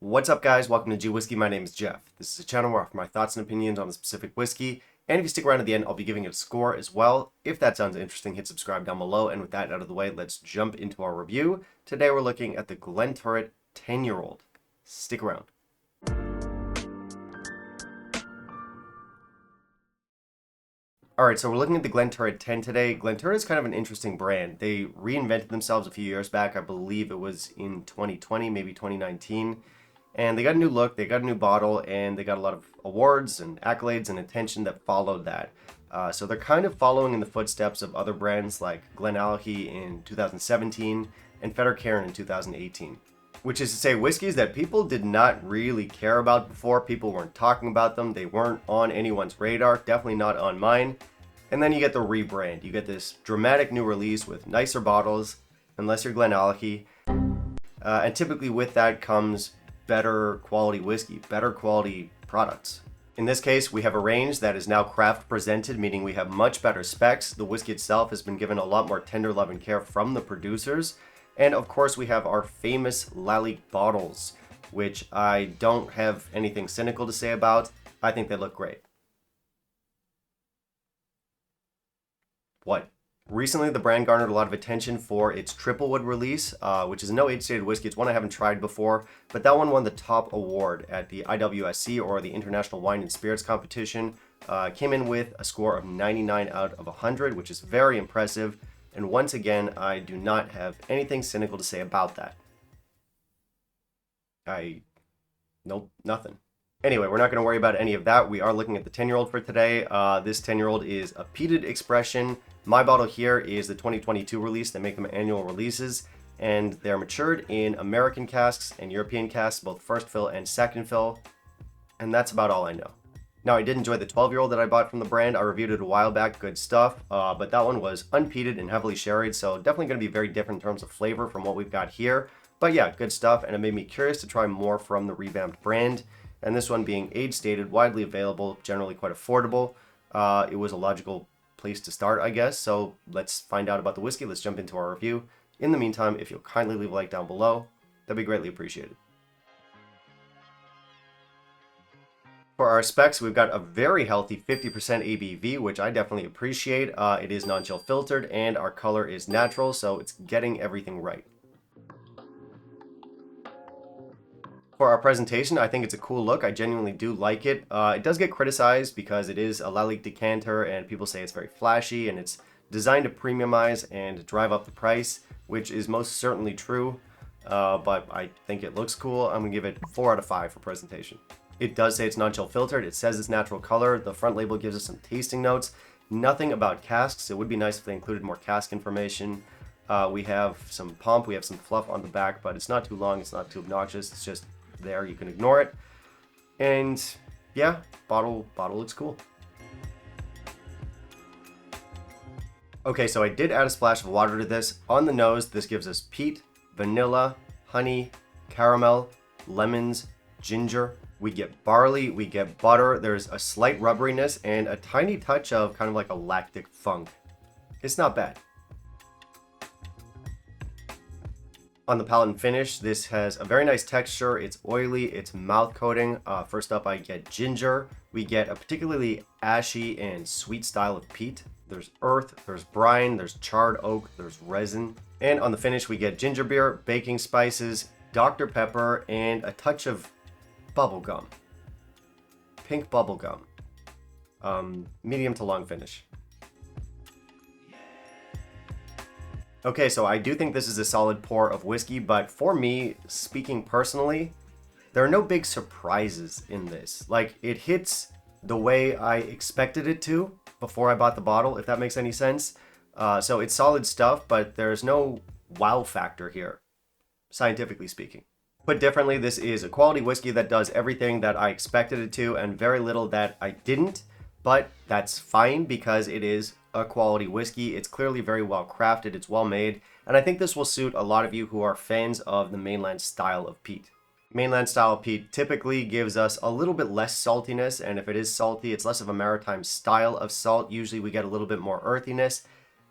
What's up, guys? Welcome to Gwhisky. My name is Jeff. This is a channel where I offer my thoughts and opinions on a specific whiskey, and if you stick around to the end, I'll be giving it a score as well. If that sounds interesting, hit subscribe down below, and with that out of the way, let's jump into our review. Today we're looking at the Glenturret 10-year-old. Stick around. Alright, so we're looking at the Glenturret 10 today. Glenturret is kind of an interesting brand. They reinvented themselves a few years back. I believe it was in 2020, maybe 2019. And they got a new look, they got a new bottle, and they got a lot of awards and accolades and attention that followed that. So they're kind of following in the footsteps of other brands like Glenallachie in 2017 and Fettercairn in 2018. Which is to say, whiskeys that people did not really care about before. People weren't talking about them. They weren't on anyone's radar. Definitely not on mine. And then you get the rebrand. You get this dramatic new release with nicer bottles, unless you're Glenallachie. And typically with that comes better quality whiskey, better quality products. In this case, we have a range that is now craft presented, meaning we have much better specs. The whiskey itself has been given a lot more tender love and care from the producers. And of course, we have our famous Lalique bottles, which I don't have anything cynical to say about. I think they look great. What? Recently, the brand garnered a lot of attention for its triple wood release, which is no age-stated whiskey. It's one I haven't tried before, but that one won the top award at the IWSC, or the International Wine and Spirits Competition. Came in with a score of 99 out of 100, which is very impressive. And once again, I do not have anything cynical to say about that. Nope, nothing. Anyway, we're not going to worry about any of that. We are looking at the 10-year-old for today. This 10-year-old is a peated expression. My bottle here is the 2022 release. They make them annual releases, and they're matured in American casks and European casks, both first fill and second fill. And that's about all I know. Now, I did enjoy the 12-year-old that I bought from the brand. I reviewed it a while back, good stuff, but that one was unpeated and heavily sherried, so definitely going to be very different in terms of flavor from what we've got here. But yeah, good stuff, and it made me curious to try more from the revamped brand. And this one being age-stated, widely available, generally quite affordable. It was a logical place to start, I guess, so let's find out about the whiskey. Let's jump into our review. In the meantime, if you'll kindly leave a like down below, that'd be greatly appreciated. For our specs, we've got a very healthy 50% ABV, which I definitely appreciate. It is non-chill filtered, and our color is natural, so it's getting everything right. For our presentation, I think it's a cool look. I genuinely do like it. It does get criticized because it is a Lalique decanter, and people say it's very flashy, and it's designed to premiumize and drive up the price, which is most certainly true, but I think it looks cool. I'm going to give it 4 out of 5 for presentation. It does say it's non-chill filtered. It says it's natural color. The front label gives us some tasting notes. Nothing about casks. It would be nice if they included more cask information. We have some pomp. We have some fluff on the back, but it's not too long. It's not too obnoxious. It's just there. You can ignore it. And yeah, bottle looks cool. Okay, so I did add a splash of water to this. On the nose, this gives us peat, vanilla, honey, caramel, lemons, ginger. We get barley, we get butter, there's a slight rubberiness, and a tiny touch of kind of like a lactic funk. It's not bad. On the palate and finish, this has a very nice texture. It's oily, it's mouth coating. First up, I get ginger. We get a particularly ashy and sweet style of peat. There's earth, there's brine, there's charred oak, there's resin. And on the finish, we get ginger beer, baking spices, Dr. Pepper, and a touch of bubblegum. Pink bubblegum. Medium to long finish. Okay, so I do think this is a solid pour of whiskey, but for me, speaking personally, there are no big surprises in this. Like, it hits the way I expected it to before I bought the bottle, if that makes any sense. So it's solid stuff, but there's no wow factor here, scientifically speaking. Put differently, this is a quality whiskey that does everything that I expected it to and very little that I didn't, but that's fine because it is a quality whiskey. It's clearly very well crafted, it's well made, and I think this will suit a lot of you who are fans of the mainland style of peat. Mainland style peat typically gives us a little bit less saltiness, and if it is salty, it's less of a maritime style of salt. Usually we get a little bit more earthiness,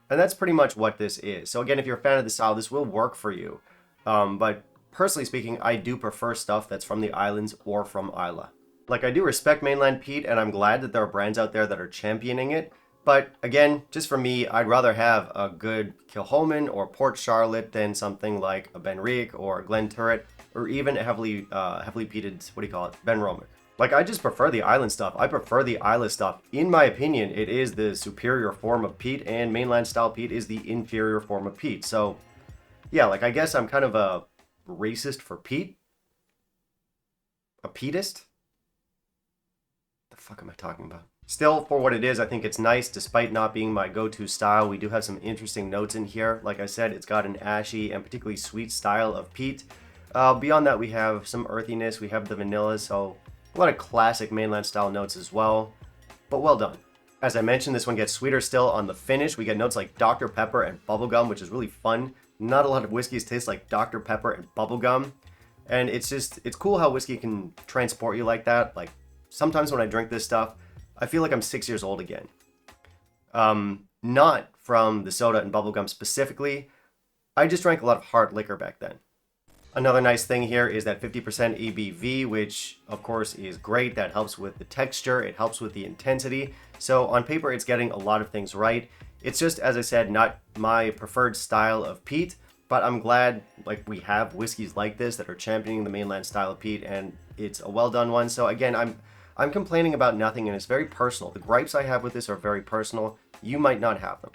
and that's pretty much what this is. So again, if you're a fan of the style, this will work for you, but personally speaking, I do prefer stuff that's from the islands or from Isla. Like, I do respect mainland peat, and I'm glad that there are brands out there that are championing it. But again, just for me, I'd rather have a good Kilchoman or Port Charlotte than something like a Benriach or a Glenturret, or even a heavily peated, what do you call it, Benromic. Like, I just prefer the island stuff. I prefer the Isla stuff. In my opinion, it is the superior form of peat, and mainland style peat is the inferior form of peat. So, yeah, like, I guess I'm kind of a racist for peat. A peatist? The fuck am I talking about? Still, for what it is, I think it's nice, despite not being my go-to style. We do have some interesting notes in here. Like I said, it's got an ashy and particularly sweet style of peat. Beyond that, we have some earthiness. We have the vanilla, so a lot of classic mainland style notes as well. But well done. As I mentioned, this one gets sweeter still on the finish. We get notes like Dr. Pepper and bubblegum, which is really fun. Not a lot of whiskeys taste like Dr. Pepper and bubblegum. And it's cool how whiskey can transport you like that. Like, sometimes when I drink this stuff, I feel like I'm 6 years old again. Not from the soda and bubblegum specifically. I just drank a lot of hard liquor back then. Another nice thing here is that 50% ABV, which of course is great. That helps with the texture. It helps with the intensity. So on paper, it's getting a lot of things right. It's just, as I said, not my preferred style of peat, but I'm glad like we have whiskeys like this that are championing the mainland style of peat, and it's a well done one. So again, I'm complaining about nothing, and it's very personal. The gripes I have with this are very personal. You might not have them.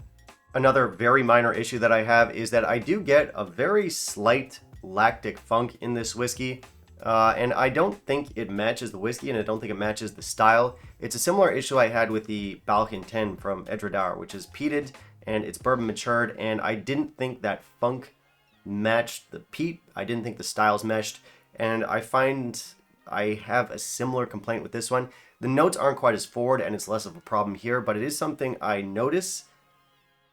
Another very minor issue that I have is that I do get a very slight lactic funk in this whiskey, and I don't think it matches the whiskey, and I don't think it matches the style. It's a similar issue I had with the Balkan 10 from Edredar, which is peated and it's bourbon matured, and I didn't think that funk matched the peat. I didn't think the styles meshed, and I find I have a similar complaint with this one. The notes aren't quite as forward, and it's less of a problem here, but it is something I notice,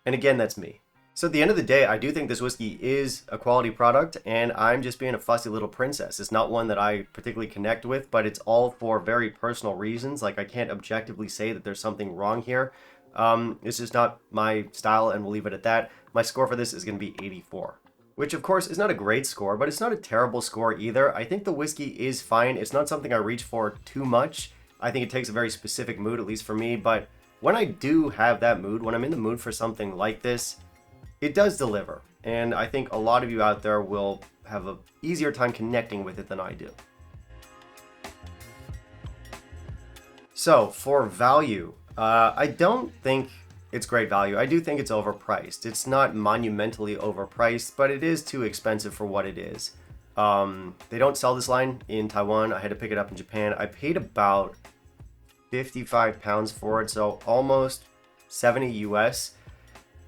and again, that's me. So at the end of the day, I do think this whiskey is a quality product, and I'm just being a fussy little princess. It's not one that I particularly connect with, but it's all for very personal reasons. Like, I can't objectively say that there's something wrong here. It's just not my style, and we'll leave it at that. My score for this is going to be 84. Which, of course, is not a great score, but it's not a terrible score either. I think the whiskey is fine. It's not something I reach for too much. I think it takes a very specific mood, at least for me. But when I do have that mood, when I'm in the mood for something like this, it does deliver. And I think a lot of you out there will have an easier time connecting with it than I do. So, for value, I don't think it's great value. I do think it's overpriced. It's not monumentally overpriced, but it is too expensive for what it is. They don't sell this line in Taiwan. I had to pick it up in Japan. I paid about 55 pounds for it, so almost 70 US.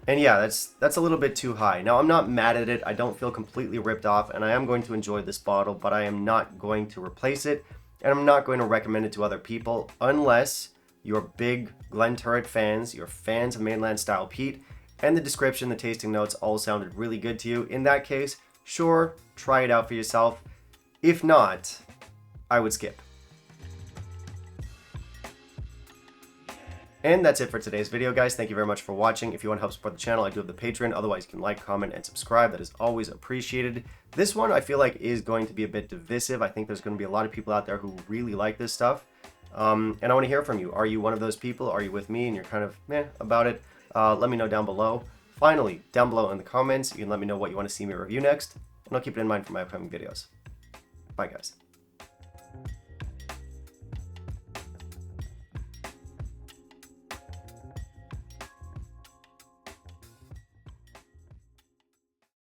And yeah, that's a little bit too high. Now, I'm not mad at it. I don't feel completely ripped off, and I am going to enjoy this bottle, but I am not going to replace it, and I'm not going to recommend it to other people unless you're big Glenturret fans, you're fans of mainland style peat, and the description, the tasting notes all sounded really good to you. In that case, sure, try it out for yourself. If not, I would skip. And that's it for today's video, guys. Thank you very much for watching. If you want to help support the channel, I do have the Patreon. Otherwise, you can like, comment, and subscribe. That is always appreciated. This one, I feel like, is going to be a bit divisive. I think there's going to be a lot of people out there who really like this stuff. And I want to hear from you. Are you one of those people? Are you with me and you're kind of meh about it? Let me know down below. Finally, down below in the comments, you can let me know what you want to see me review next, and I'll keep it in mind for my upcoming videos. Bye, guys.